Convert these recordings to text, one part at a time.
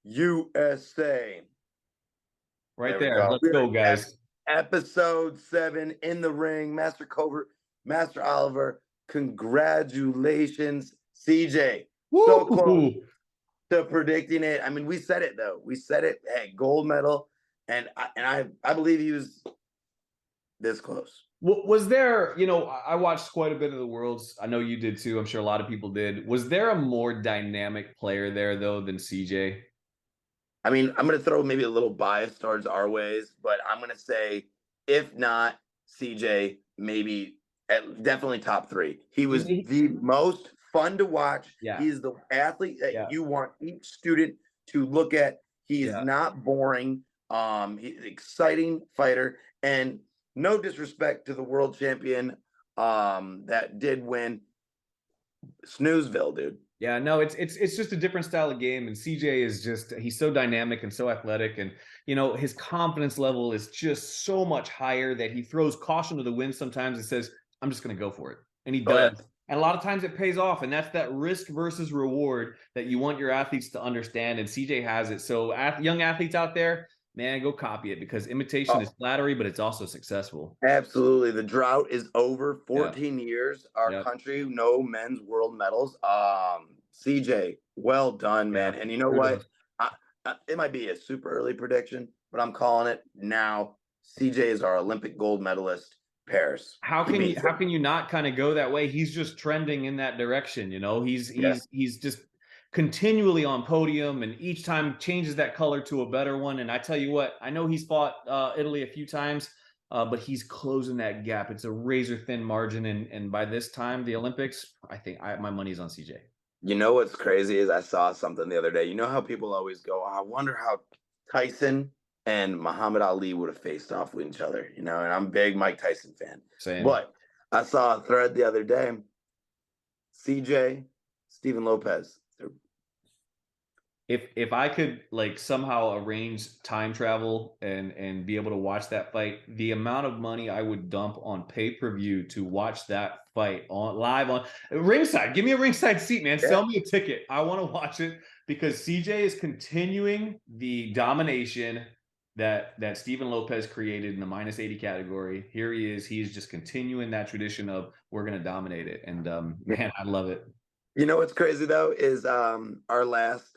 USA. Right There we there. go. Let's go, guys. Episode 7 in the ring. Master Covert, Master Oliver. Congratulations, CJ. So close Woo! to predicting it. I mean, we said it though. We said it. Hey, gold medal, and I believe he was this close. Was there, I watched quite a bit of the Worlds. I know you did too. I'm sure a lot of people did. Was there a more dynamic player there, though, than CJ? I mean, I'm going to throw maybe a little bias towards our ways, but I'm going to say, if not CJ, maybe definitely top 3. He was the most fun to watch. Yeah. He's the athlete that Yeah. you want each student to look at. He's Yeah. not boring. He's an exciting fighter, and no disrespect to the world champion that did win, Snoozeville, dude. Yeah, no, it's just a different style of game, and CJ is he's so dynamic and so athletic, and his confidence level is just so much higher that he throws caution to the wind sometimes and says, "I'm just going to go for it," and he does. Yeah. And a lot of times it pays off, and that's that risk versus reward that you want your athletes to understand, and CJ has it. So young athletes out there, man, go copy it, because imitation is flattery, but it's also successful. Absolutely. The drought is over. Yeah. 14 years. Our Yep. country, no men's world medals. CJ, well done, man. Yeah. And you know what? It might be a super early prediction, but I'm calling it now. CJ is our Olympic gold medalist. Paris. How can you not kind of go that way? He's just trending in that direction. He's just continually on podium, and each time changes that color to a better one. And I tell you what, I know he's fought Italy a few times, but he's closing that gap. It's a razor thin margin, and by this time, the Olympics, I think my money's on CJ. You know what's crazy is I saw something the other day. You know how people always go, I wonder how Tyson and Muhammad Ali would have faced off with each other, and I'm a big Mike Tyson fan. Same. But I saw a thread the other day. CJ, Stephen Lopez. If I could somehow arrange time travel and be able to watch that fight, the amount of money I would dump on pay-per-view to watch that fight live on ringside. Give me a ringside seat, man. Yeah. Sell me a ticket. I want to watch it, because CJ is continuing the domination that Stephen Lopez created in the minus 80 category. Here he is. He's just continuing that tradition of we're going to dominate it. And man, I love it. You know what's crazy though is our last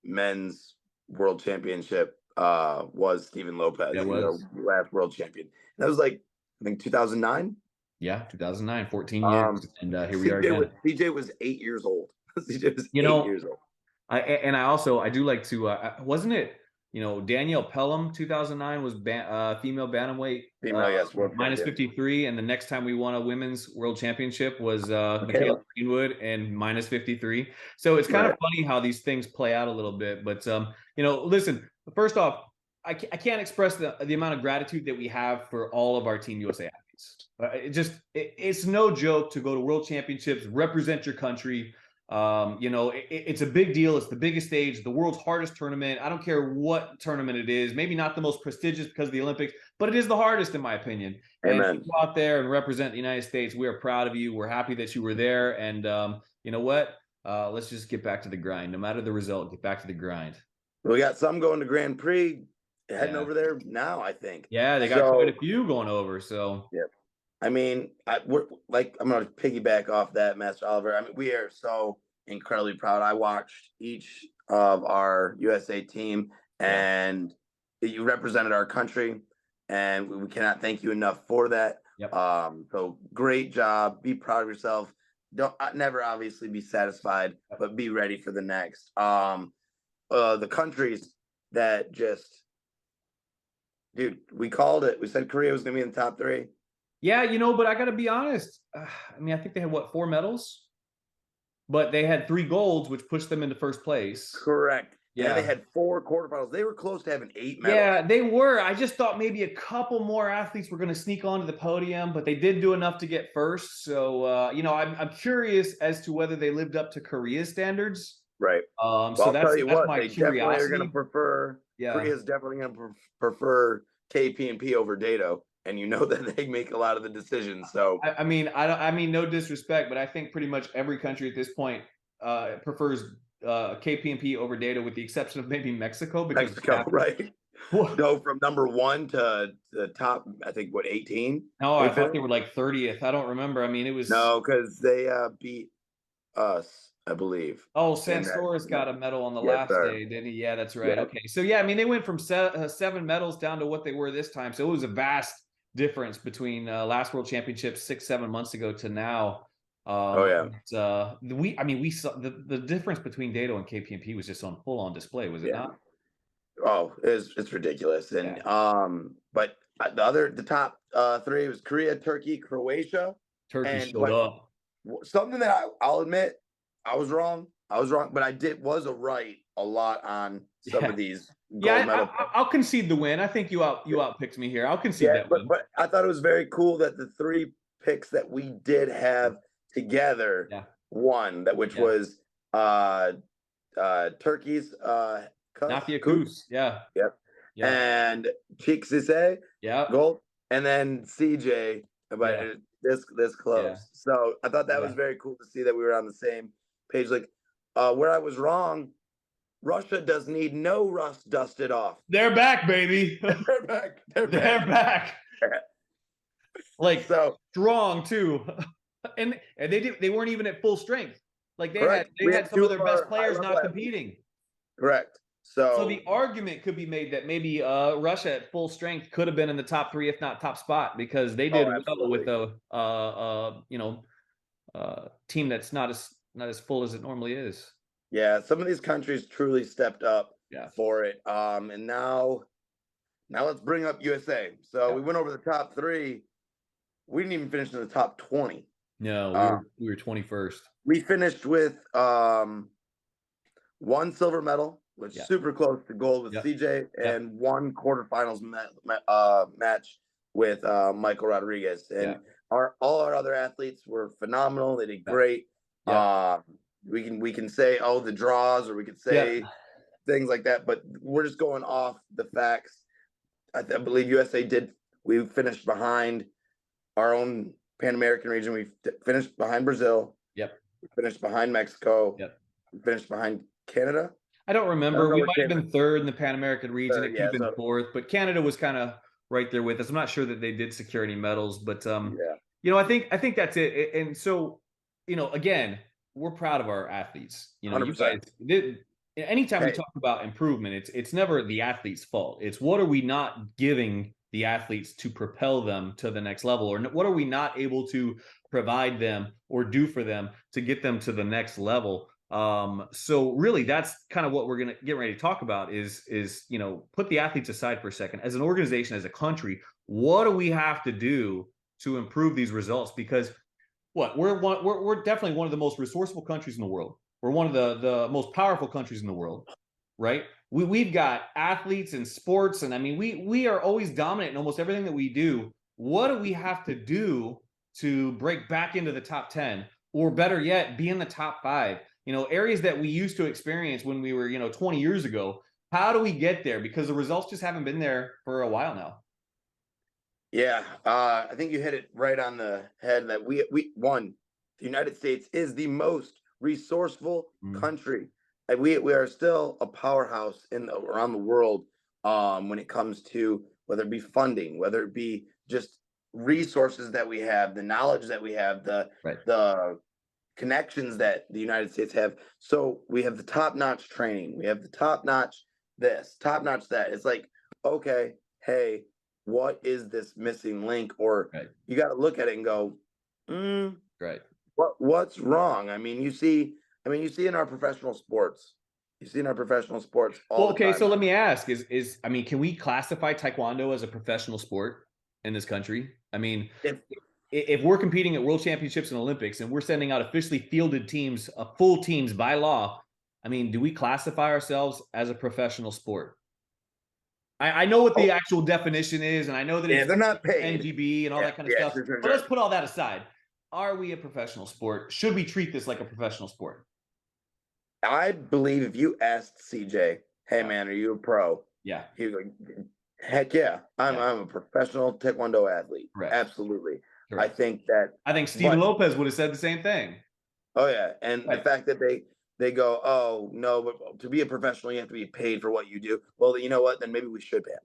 men's world championship was Stephen Lopez. That was our last world champion. That was I think 2009. Yeah, 2009, 14 years, and here we are again. CJ was 8 years old. CJ was 8 years old. I do like to. Wasn't it? Danielle Pelham, 2009 was female bantamweight, yes, minus 53, and the next time we won a women's world championship was Michaela Greenwood and minus 53. So it's kind of funny how these things play out a little bit. But listen, first off, I can't express the amount of gratitude that we have for all of our Team USA athletes. It's no joke to go to world championships, represent your country. It's a big deal. It's the biggest stage, the world's hardest tournament. I don't care what tournament it is. Maybe not the most prestigious because of the Olympics, but it is the hardest, in my opinion. Amen. And go out there and represent the United States. We are proud of you. We're happy that you were there. And you know what? Let's just get back to the grind. No matter the result, get back to the grind. We got some going to Grand Prix, heading over there now, I think. Yeah, they got quite a few going over. So yeah. I mean, I'm going to piggyback off that, Master Oliver. I mean, we are so incredibly proud. I watched each of our USA team, and you represented our country, and we cannot thank you enough for that. Yep. So great job. Be proud of yourself. Don't never obviously be satisfied, but be ready for the next. The countries that just, dude, we called it. We said Korea was going to be in the top 3. Yeah, but I got to be honest. I think they had 4 medals, but they had 3 golds, which pushed them into first place. Correct. Yeah, they had 4 quarterfinals. They were close to having 8 medals. Yeah, they were. I just thought maybe a couple more athletes were going to sneak onto the podium, but they did do enough to get first. So, I'm curious as to whether they lived up to Korea's standards. Right. So that's my curiosity. They're going to prefer. Yeah. Korea's definitely going to prefer KP&P over Dato. And that they make a lot of the decisions. So I mean, no disrespect, but I think pretty much every country at this point prefers KPMP over Data, with the exception of maybe Mexico, because Mexico, right? Well, Go from number 1 to the top, I think, what, 18? no, We I thought they finished? were like 30th. I don't remember. I mean, it was. No, because they beat us, I believe, Oh, in that. Sanstoris got a medal on the Yes, last sir. day, didn't he? Yeah, that's right. Yeah. Okay, so yeah, I mean, they went from 7 medals down to what they were this time. So it was a vast difference between last World Championship 6-7 months ago to now. Oh yeah. I mean, we saw the difference between Dato and KPMP was just on full on display, was it Yeah. not? Oh, it's ridiculous. And Yeah. but the top 3 was Korea, Turkey, Croatia, Turkey and showed but up. something that I'll admit, I was wrong. But I was right a lot on some Yeah. of these gold Yeah, medal. I'll concede the win. I think you outpicked me here. I'll concede Yeah, that but win. I thought it was very cool that the 3 picks that we did have together Yeah. won, which Yeah. was Turkey's Nafia Kuz. Kuz. Yeah. Yep. Yeah. And Chikzise Yeah. gold, and then CJ, but Yeah. this close. Yeah. So I thought that was Yeah. very cool to see that we were on the same page. Like where I was wrong, Russia does need no rust dusted off. They're back, baby. They're back. They're back. Like So strong too. And they weren't even at full strength. Like they correct. had some of their best players not competing. Correct. So the argument could be made that maybe Russia at full strength could have been in the top 3, if not top spot, because they did well with a team that's not as full as it normally is. Yeah, some of these countries truly stepped up for it. And now let's bring up USA. So we went over the top 3. We didn't even finish in the top 20. No, we were 21st. We finished with 1 silver medal, which is super close to gold with CJ, and 1 quarterfinals match with Michael Rodriguez. And all our other athletes were phenomenal. They did great. We can say, oh, the draws, or we could say things like that, but we're just going off the facts. I believe USA we finished behind our own Pan American region. We finished behind Brazil. Yep. We finished behind Mexico. Yep. We finished behind Canada. I don't remember. We might have been 3rd in the Pan American region. It could have been 4th, but Canada was kind of right there with us. I'm not sure that they did secure any medals, but I think that's it. And so, again, we're proud of our athletes. You 100%. guys. Anytime we talk about improvement, it's never the athlete's fault. It's what are we not giving the athletes to propel them to the next level, or what are we not able to provide them or do for them to get them to the next level. So really that's kind of what we're going to get ready to talk about is put the athletes aside for a second. As an organization, as a country, what do we have to do to improve these results? Because we're definitely one of the most resourceful countries in the world. We're one of the most powerful countries in the world, right? We've got athletes and sports, and I mean, we are always dominant in almost everything that we do. What do we have to do to break back into the top 10, or better yet, be in the top 5? Areas that we used to experience when we were, 20 years ago. How do we get there? Because the results just haven't been there for a while now. Yeah, I think you hit it right on the head that the United States is the most resourceful country. And we are still a powerhouse around the world when it comes to whether it be funding, whether it be just resources that we have, the knowledge that we have, the connections that the United States have. So we have the top-notch training, we have the top-notch this, top-notch that. It's like, okay, hey, what is this missing link? Or you got to look at it and go, what's wrong? I mean, you see in our professional sports. All the time. So let me ask: can we classify Taekwondo as a professional sport in this country? I mean, if we're competing at World Championships and Olympics, and we're sending out officially fielded teams, full teams by law, I mean, do we classify ourselves as a professional sport? I know what the actual definition is, and I know that they're not paid. NGB and all that kind of stuff. Sure. But let's put all that aside. Are we a professional sport? Should we treat this like a professional sport? I believe if you asked CJ, hey man, are you a pro? Yeah. He was like, heck yeah. I'm a professional Taekwondo athlete. Correct. Absolutely. Correct. I think Steven Lopez would have said the same thing. Oh yeah. And the fact that they go, oh no, but to be a professional, you have to be paid for what you do. Well, you know what? Then maybe we should pay 'em.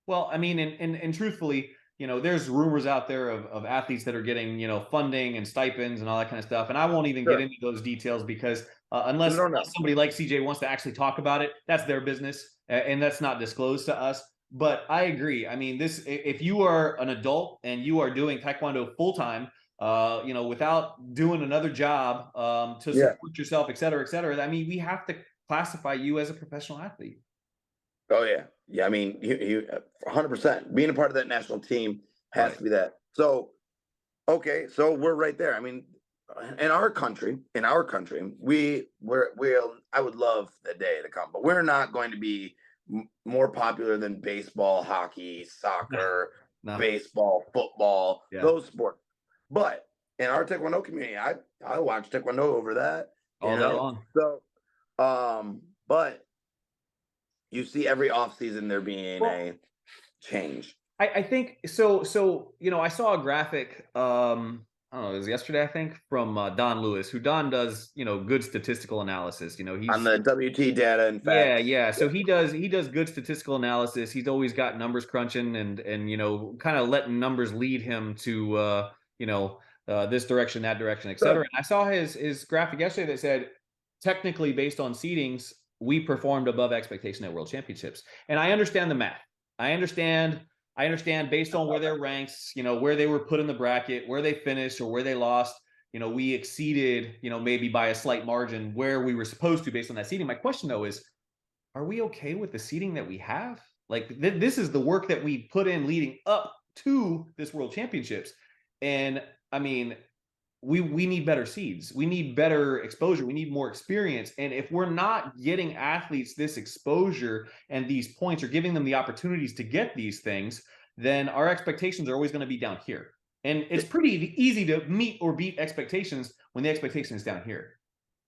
Well, I mean, and truthfully, there's rumors out there of athletes that are getting, funding and stipends and all that kind of stuff. And I won't even get Sure. into those details because No, unless no. somebody like CJ wants to actually talk about it, that's their business, and that's not disclosed to us. But I agree. I mean, if you are an adult and you are doing Taekwondo full time, without doing another job to Yeah. support yourself, et cetera, et cetera. I mean, we have to classify you as a professional athlete. Oh yeah. Yeah. I mean, you 100% being a part of that national team has Right. to be that. So, okay. So we're right there. I mean, in our country, I would love the day to come, but we're not going to be more popular than baseball, hockey, soccer, No. baseball, football, Yeah. those sports. But in our Taekwondo community, I watch Taekwondo over that, All day long. So, but you see every offseason there being Well, a change. I think so. So I saw a graphic. I don't know. It was yesterday, I think, from Don Lewis, who Don does good statistical analysis. On He's the WT data and yeah, facts. yeah. Yeah. So he does good statistical analysis. He's always got numbers crunching and kind of letting numbers lead him to this direction, that direction, et cetera. Sure. And I saw his graphic yesterday that said technically based on seedings, we performed above expectation at World Championships. And I understand the math. I understand based on where their ranks, where they were put in the bracket, where they finished or where they lost, we exceeded, maybe by a slight margin where we were supposed to based on that seeding. My question though is, are we okay with the seeding that we have? Like this is the work that we put in leading up to this World Championships. And I mean, we need better seeds. We need better exposure. We need more experience. And if we're not getting athletes this exposure and these points or giving them the opportunities to get these things, then our expectations are always going to be down here. And it's pretty easy to meet or beat expectations when the expectation is down here.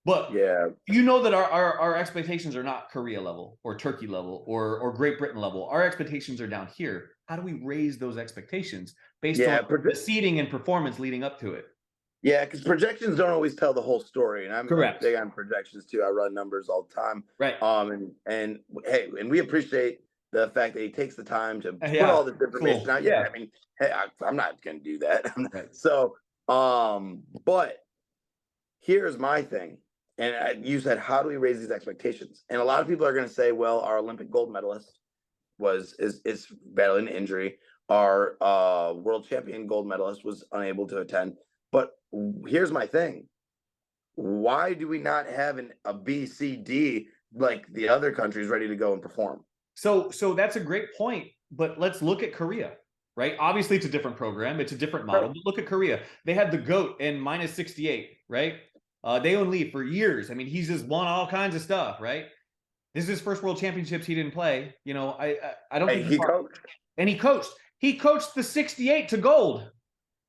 But Yeah. that our expectations are not Korea level or Turkey level or Great Britain level. Our expectations are down here. How do we raise those expectations based on the seeding and performance leading up to it? Yeah, because projections don't always tell the whole story, and I'm Correct. big on projections too. I run numbers all the time. Right. And hey, and we appreciate the fact that he takes the time to put Yeah, all this information cool. out. Yeah, I mean, hey, I'm not going to do that. Right. So, but here's my thing, and you said, how do we raise these expectations? And a lot of people are going to say, well, our Olympic gold medalist is battling an injury. Our world champion gold medalist was unable to attend. But here's my thing. Why do we not have a B, C, D like the other countries ready to go and perform? So that's a great point. But let's look at Korea, right? Obviously, it's a different program. It's a different model. But look at Korea. They had the GOAT in minus 68, right? Daeon Lee for years. I mean, he's just won all kinds of stuff, right? This is his first World Championships. He didn't play. I don't think he coached. And he coached. He coached the 68 to gold.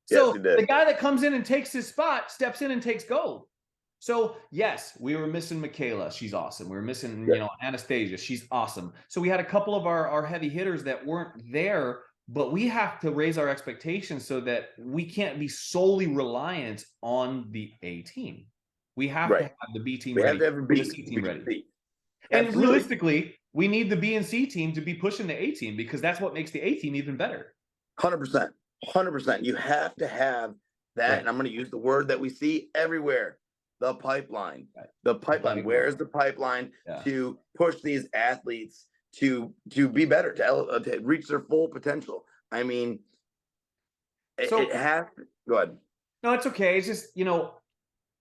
So yes, the guy that comes in and takes his spot steps in and takes gold. So yes, we were missing Michaela. She's awesome. We were missing, Anastasia. She's awesome. So we had a couple of our heavy hitters that weren't there, but we have to raise our expectations so that we can't be solely reliant on the A team. We have to have the B team ready. We have to have the C team ready. And realistically, we need the B and C team to be pushing the A team because that's what makes the A team even better. 100%. 100%. You have to have that. Right. And I'm going to use the word that we see everywhere. The pipeline. Right. The pipeline. Where's the pipeline to push these athletes to be better, to reach their full potential? I mean, it has to. Go ahead. No, it's okay. It's just,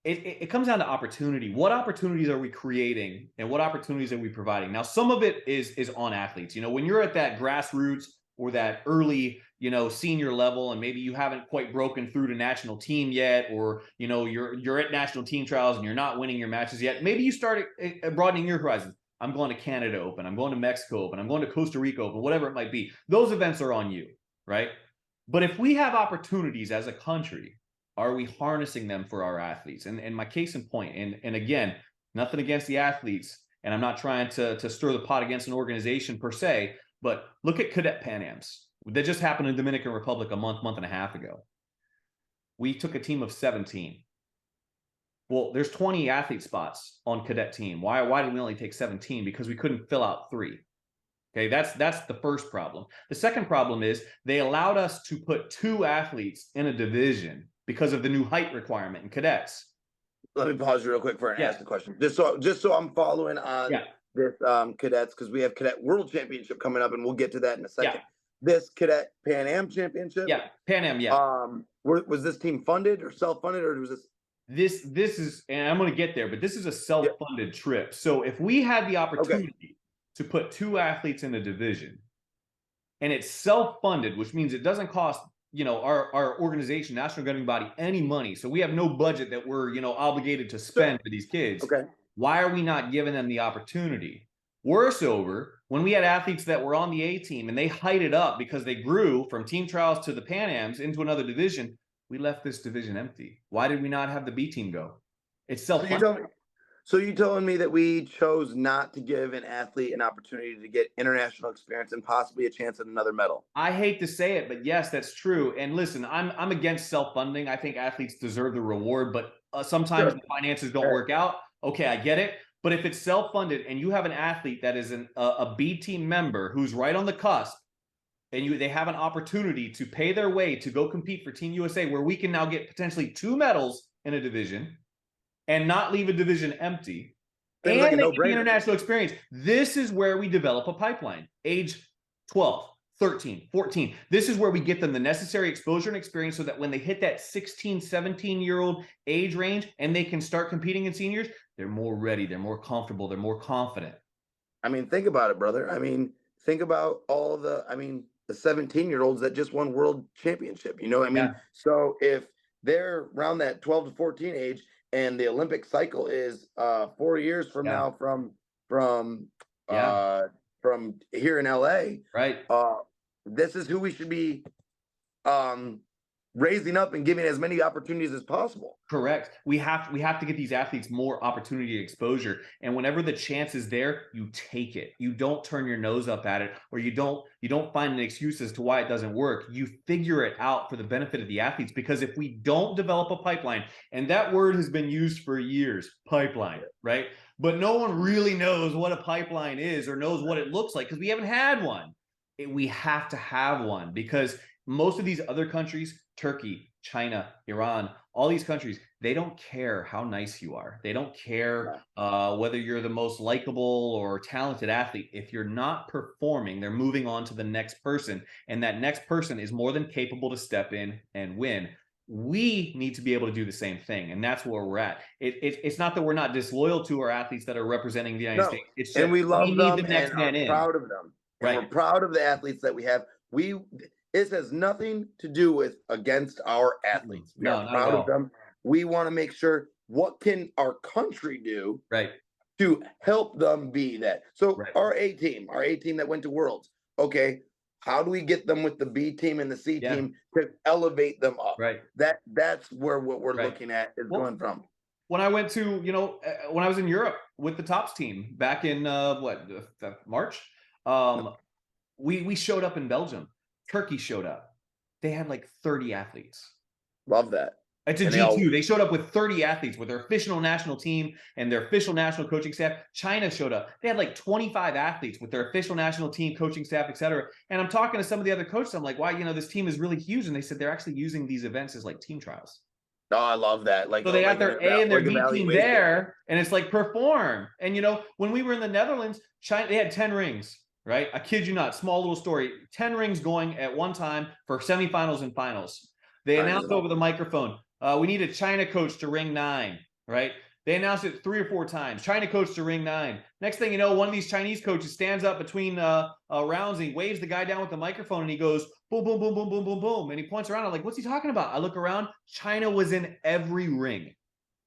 it comes down to opportunity. What opportunities are we creating and what opportunities are we providing? Now, some of it is on athletes. When you're at that grassroots or that early, senior level, and maybe you haven't quite broken through to national team yet, or, you're at national team trials and you're not winning your matches yet. Maybe you start broadening your horizons. I'm going to Canada Open. I'm going to Mexico Open. I'm going to Costa Rica Open, whatever it might be. Those events are on you, right? But if we have opportunities as a country, are we harnessing them for our athletes? And my case in point, and again, nothing against the athletes, and I'm not trying to stir the pot against an organization per se, but look at Cadet Pan Ams. That just happened in Dominican Republic a month and a half ago. We took a team of 17. Well, there's 20 athlete spots on cadet team. Why did we only take 17? Because we couldn't fill out 3. Okay, that's the first problem. The second problem is they allowed us to put 2 athletes in a division because of the new height requirement in cadets. Let me pause you real quick for and ask the question, just so I'm following on this cadets, because we have cadet world championship coming up, and we'll get to that in a second. This cadet Pan Am championship, Pan Am, was this team funded or self-funded, or was this is, and I'm going to get there, but this is a self-funded trip. So if we had the opportunity to put 2 athletes in a division, and it's self-funded, which means it doesn't cost, you know, our organization, national governing body, any money. So we have no budget that we're, you know, obligated to spend for these kids. Why are we not giving them the opportunity? Worse over, when we had athletes that were on the A team and they heighted up because they grew from team trials to the Pan Ams into another division, we left this division empty. Why did we not have the B team go? It's self-funded. So you telling me that we chose not to give an athlete an opportunity to get international experience and possibly a chance at another medal? I hate to say it, but yes, that's true. And listen, I'm against self-funding. I think athletes deserve the reward, but sometimes the finances don't work out. Okay, I get it. But if it's self-funded and you have an athlete that is a B team member who's right on the cusp, and they have an opportunity to pay their way to go compete for Team USA, where we can now get potentially 2 medals in a division and not leave a division empty, and like they get the international experience. This is where we develop a pipeline. Age 12, 13, 14. This is where we get them the necessary exposure and experience so that when they hit that 16, 17-year-old age range and they can start competing in seniors, they're more ready, they're more comfortable, they're more confident. I mean, think about it, brother. I mean, think about all the 17-year-olds that just won world championship, you know? I mean, so if they're around that 12 to 14 age, and the Olympic cycle is 4 years from now from here in LA. Right. This is who we should be raising up and giving as many opportunities as possible. Correct. We have to get these athletes more opportunity exposure. And whenever the chance is there, you take it. You don't turn your nose up at it, or you don't find an excuse as to why it doesn't work. You figure it out for the benefit of the athletes, because if we don't develop a pipeline, and that word has been used for years, pipeline, right? But no one really knows what a pipeline is or knows what it looks like, because we haven't had one. We have to have one, because most of these other countries, Turkey, China, Iran, all these countries, they don't care how nice you are. They don't care whether you're the most likable or talented athlete. If you're not performing, they're moving on to the next person. And that next person is more than capable to step in and win. We need to be able to do the same thing. And that's where we're at. It's not that we're not disloyal to our athletes that are representing the United States. It's just, and we love them the next man and are proud of them. And we're proud of the athletes that we have. This has nothing to do with against our athletes. We are proud of them. We want to make sure, what can our country do to help them be that? So our A team that went to Worlds, okay, how do we get them with the B team and the C team to elevate them up? That's where what we're looking at is going from. When I went to, when I was in Europe with the TOPS team back in March, we showed up in Belgium. Turkey showed up. They had like 30 athletes. Love that. It's a G2. They showed up with 30 athletes with their official national team and their official national coaching staff. China showed up. They had like 25 athletes with their official national team, coaching staff, etc. And I'm talking to some of the other coaches. I'm like, why, this team is really huge. And they said they're actually using these events as like team trials. Oh, I love that. Like, so they got their A and their B team there, and it's like perform. And when we were in the Netherlands, China, they had 10 rings. Right? I kid you not. Small little story. 10 rings going at one time for semifinals and finals. They announced over the microphone, we need a China coach to ring 9. Right? They announced it 3 or 4 times. China coach to ring 9. Next thing you know, one of these Chinese coaches stands up between rounds and he waves the guy down with the microphone and he goes, boom, boom, boom, boom, boom, boom, boom. And he points around. I'm like, what's he talking about? I look around. China was in every ring.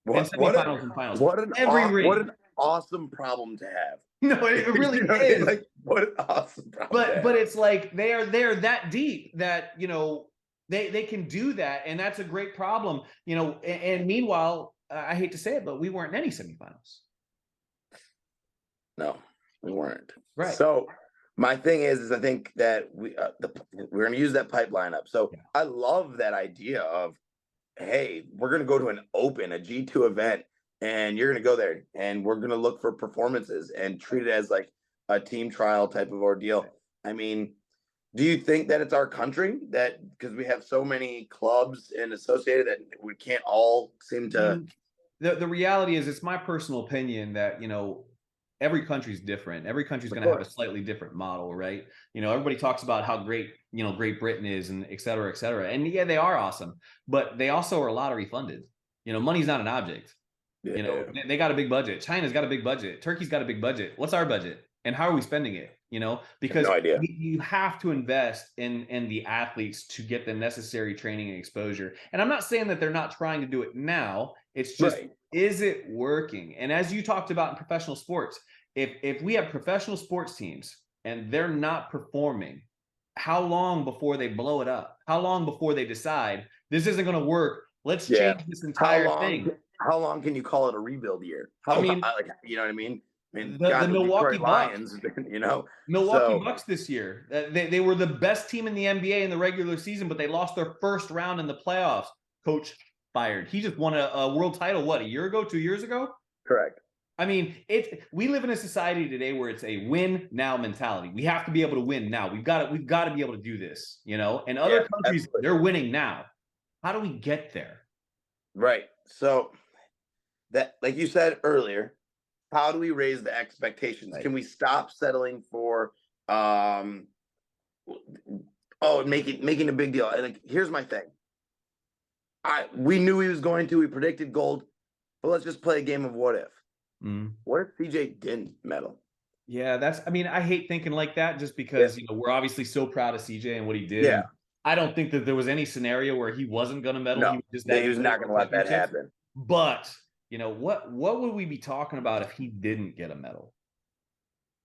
Semifinals and finals. What an awesome problem to have. No, it really is. Like, what an awesome problem. But it's like they're that deep that they can do that, and that's a great problem. And meanwhile, I hate to say it, but we weren't in any semifinals. No, we weren't. Right. So my thing is I think that we're going to use that pipeline up. So I love that idea of, hey, we're going to go to an open, a G2 event and you're going to go there, and we're going to look for performances and treat it as like a team trial type of ordeal. I mean, do you think that it's our country that because we have so many clubs and associated that we can't all seem to? The reality is, it's my personal opinion that, every country's different. Every country's going to have a slightly different model, right? Everybody talks about how great, Great Britain is, and et cetera, et cetera. And yeah, they are awesome, but they also are lottery funded. Money's not an object. They got a big budget. China's got a big budget. Turkey's got a big budget. What's our budget? And how are we spending it? Because no idea. you have to invest in the athletes to get the necessary training and exposure. And I'm not saying that they're not trying to do it now. It's just, is it working? And as you talked about in professional sports, if we have professional sports teams and they're not performing, how long before they blow it up? How long before they decide this isn't going to work? Let's change this entire thing. How long can you call it a rebuild year? You know what I mean? The Milwaukee Lions, Milwaukee Bucks this year, they were the best team in the NBA in the regular season, but they lost their first round in the playoffs. Coach fired. He just won a world title, what, a year ago, 2 years ago? Correct. I mean, we live in a society today where it's a win now mentality. We have to be able to win now. We've got to be able to do this, And other countries, absolutely, they're winning now. How do we get there? Right. So that, like you said earlier, how do we raise the expectations? Right. Can we stop settling for making a big deal? Like, here's my thing. We knew he was going to. We predicted gold, but let's just play a game of what if. What if CJ didn't medal? Yeah, I hate thinking like that, just because we're obviously so proud of CJ and what he did. Yeah. I don't think that there was any scenario where he wasn't going to medal. No, he was not going to let that happen. But what would we be talking about if he didn't get a medal?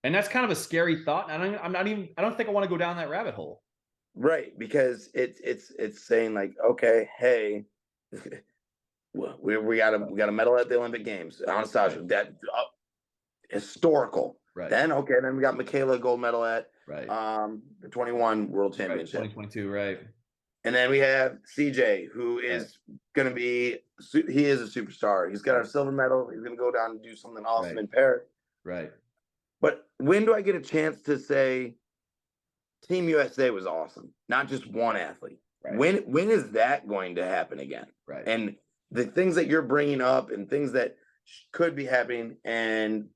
And that's kind of a scary thought. And I don't think I want to go down that rabbit hole. Right, because it's saying like, okay, hey, we got a medal at the Olympic Games. Anastasia, that historical. Right. Then we got Michaela gold medal at the 21 World Championship. 2022, right. And then we have CJ, who is going to be, he is a superstar. He's got our silver medal. He's going to go down and do something awesome in Paris. Right. But when do I get a chance to say Team USA was awesome? Not just one athlete. Right. When is that going to happen again? Right. And the things that you're bringing up and things that could be happening, and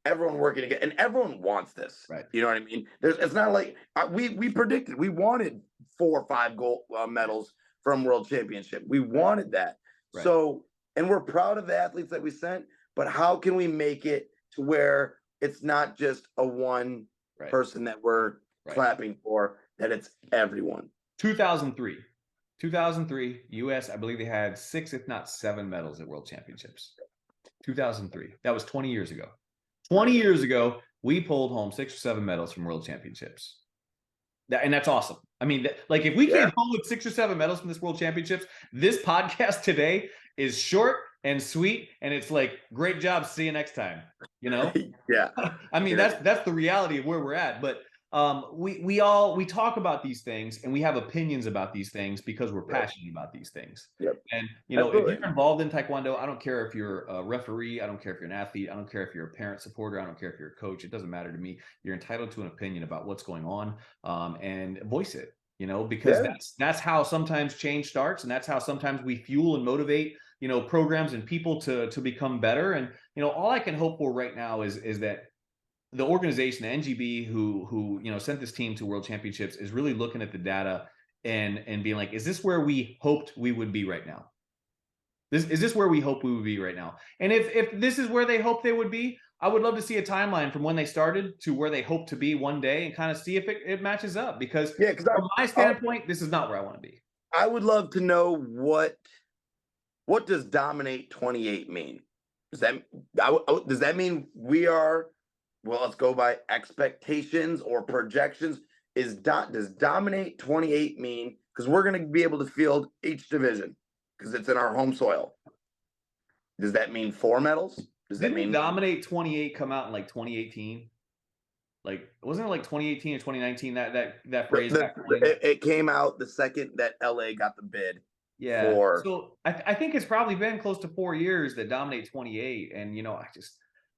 everyone working together, and everyone wants this. Right. You know what I mean? It's not like we predicted. We wanted 4 or 5 gold medals from World Championship. We wanted that. Right. So, and we're proud of the athletes that we sent, but how can we make it to where it's not just a one person that we're clapping for, that it's everyone? 2003, U.S., I believe they had 6, if not 7 medals at World Championships. 2003. That was 20 years ago. 20 years ago, we pulled home 6 or 7 medals from World Championships. And that's awesome. I mean, like, if we came home with 6 or 7 medals from this World Championships, this podcast today is short and sweet, and it's like, great job, see you next time. Yeah. I mean, that's the reality of where we're at. But we talk about these things, and we have opinions about these things because we're passionate about these things. Yep. And if you're involved in Taekwondo, I don't care if you're a referee, I don't care if you're an athlete, I don't care if you're a parent supporter, I don't care if you're a coach. It doesn't matter to me. You're entitled to an opinion about what's going on, and voice it. Because that's how sometimes change starts, and that's how sometimes we fuel and motivate programs and people to become better. And all I can hope for right now is that the organization, the NGB, who sent this team to World Championships, is really looking at the data and being like, is this where we hoped we would be right now? Is this where we hope we would be right now? And if this is where they hope they would be, I would love to see a timeline from when they started to where they hope to be one day, and kind of see if it matches up. Because from my standpoint, this is not where I want to be. I would love to know what does dominate 28 mean? Does that mean we are? Well, let's go by expectations or projections. Does dominate 28 mean, because we're going to be able to field each division because it's in our home soil? Does that mean 4 medals? Does that mean dominate 28 come out in like 2018? Like, wasn't it like 2018 or 2019 that phrase? It came out the second that LA got the bid. Yeah. for. So I think it's probably been close to 4 years that dominate 28. And,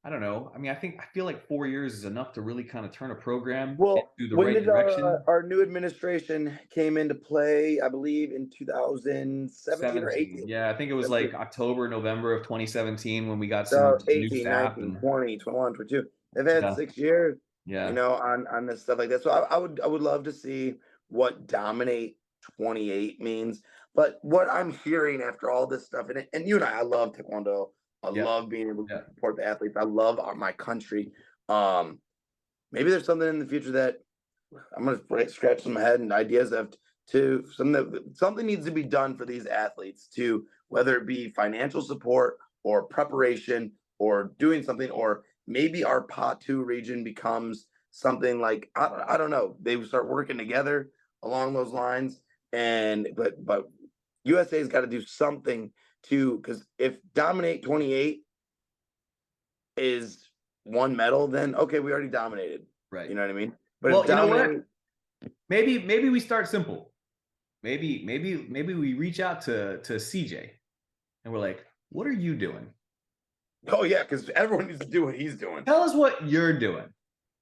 I don't know. I mean, I feel like 4 years is enough to really kind of turn a program Well, into the when right did direction. our new administration came into play? I believe in 2017 or 17. 18. Yeah. I think it was like October, November of 2017 when we got So some new 18, staff 19, and 20, 21, 22. They've had yeah. 6 years, Yeah. on this stuff like that. So I would love to see what dominate 28 means. But what I'm hearing after all this stuff, and you and I love Taekwondo. I Yeah. love being able to Yeah. support the athletes. I love my country. Um, Maybe there's something in the future that I'm gonna scratch some head and ideas of to something needs to be done for these athletes to whether it be financial support or preparation or doing something or maybe our pot two region becomes something like I don't know they start working together along those lines and but USA's got to do something to because if dominate 28 is one medal then okay we already dominated Right. you know what I mean but if Well, you know what? dominate Maybe we start simple. Maybe we reach out to CJ and we're like, what are you doing? oh yeah, because everyone needs to do what he's doing. Tell us what you're doing.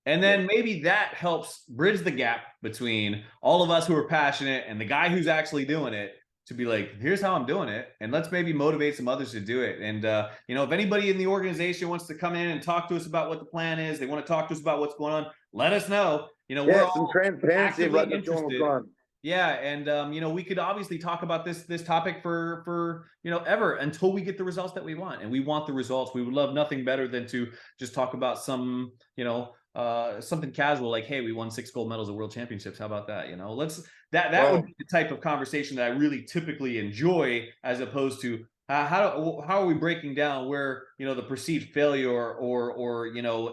And Yeah. then maybe that helps bridge the gap between all of us who are passionate and the guy who's actually doing it to be like, here's how I'm doing it. And let's maybe motivate some others to do it. And, if anybody in the organization wants to come in and talk to us about what the plan is, they want to talk to us about what's going on, let us know. We're Yeah, some all transparency of actively letting us know what's interested. going on. Yeah, and we could obviously talk about this topic for ever until we get the results that we want, and we want the results. We would love nothing better than to just talk about some something casual like, hey, we won 6 gold medals at World Championships. How about that? Let's that would be the type of conversation that I really typically enjoy, as opposed to how are we breaking down where the perceived failure or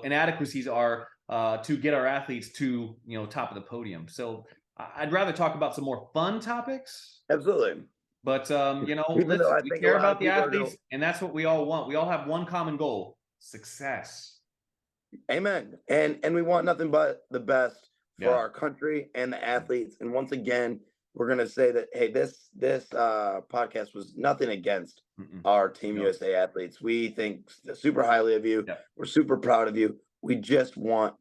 inadequacies are to get our athletes to top of the podium. So I'd rather talk about some more fun topics. Absolutely. But Even though I we think a care lot of about the people athletes, and that's what we all want. We all have one common goal: success. amen. And we want nothing but the best for Yeah. our country and the athletes. And once again, we're gonna say that hey, this podcast was nothing against our Team No. USA athletes. We think super highly of you. Yeah. We're super proud of you. We just want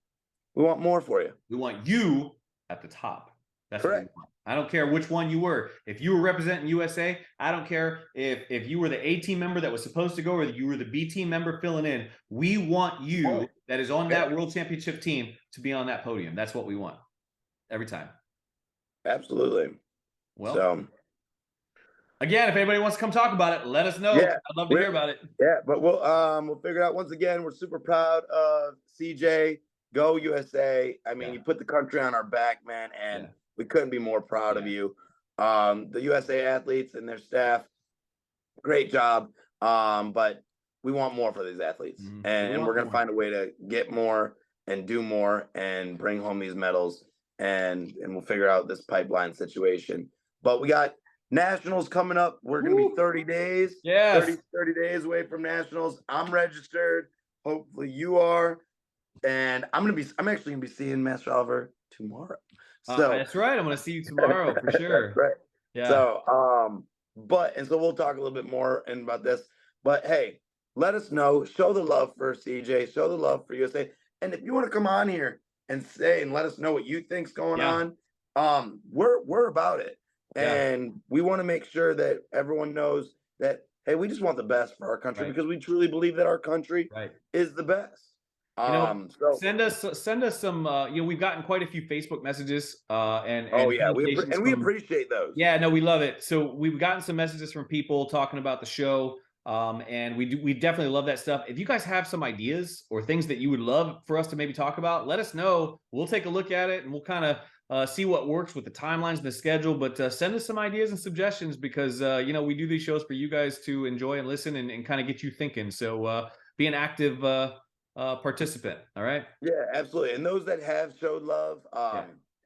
more for you. We want you at the top. That's correct. What we want. I don't care which one you were. If you were representing USA, I don't care if you were the A team member that was supposed to go or you were the B team member filling in. We want you that is on that World Championship team to be on that podium. That's what we want every time. Absolutely. Well, so again, if anybody wants to come talk about it, let us know. Yeah, I'd love to hear about it. Yeah, but we'll figure it out. Once again, we're super proud of CJ. Go USA. I mean, you put the country on our back, man, and we couldn't be more proud of you. The USA athletes and their staff, great job. But we want more for these athletes, and we're gonna find a way to get more and do more and bring home these medals, and we'll figure out this pipeline situation. But we got Nationals coming up. We're going to be 30 days. Yes. 30 days away from Nationals. I'm registered. Hopefully you are. And I'm actually going to be seeing Master Oliver tomorrow. So that's right. I'm going to see you tomorrow for sure. That's right. Yeah. So so we'll talk a little bit more about this. But hey, let us know. Show the love for CJ. Show the love for USA. And if you want to come on here and let us know what you think's going on, we're about it. And we want to make sure that everyone knows that, hey, we just want the best for our country because we truly believe that our country is the best. Send us some, we've gotten quite a few Facebook messages and we appreciate those. Yeah, no, we love it. So we've gotten some messages from people talking about the show. And we definitely love that stuff. If you guys have some ideas or things that you would love for us to maybe talk about, let us know. We'll take a look at it and we'll kind of see what works with the timelines and the schedule, but send us some ideas and suggestions because, we do these shows for you guys to enjoy and listen and kind of get you thinking. So be an active participant. All right. Yeah, absolutely. And those that have showed love,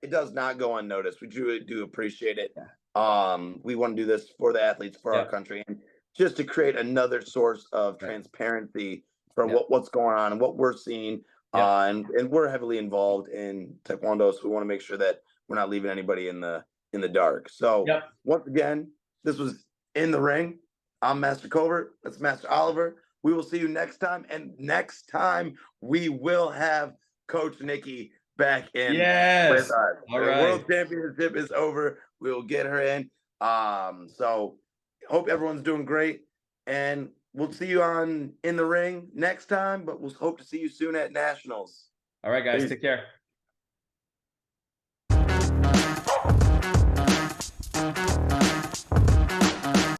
it does not go unnoticed. We truly do appreciate it. We want to do this for the athletes, for our country, and just to create another source of transparency for what's going on and what we're seeing. And we're heavily involved in Taekwondo, so we want to make sure that we're not leaving anybody in the dark. So once again, this was In the Ring. I'm Master Covert. That's Master Oliver. We will see you next time. And next time, we will have Coach Nikki back in with Yes. us. All The right. World Championship is over. We will get her in. So hope everyone's doing great. And we'll see you on In the Ring next time, but we'll hope to see you soon at Nationals. All right, guys. Peace. Take care.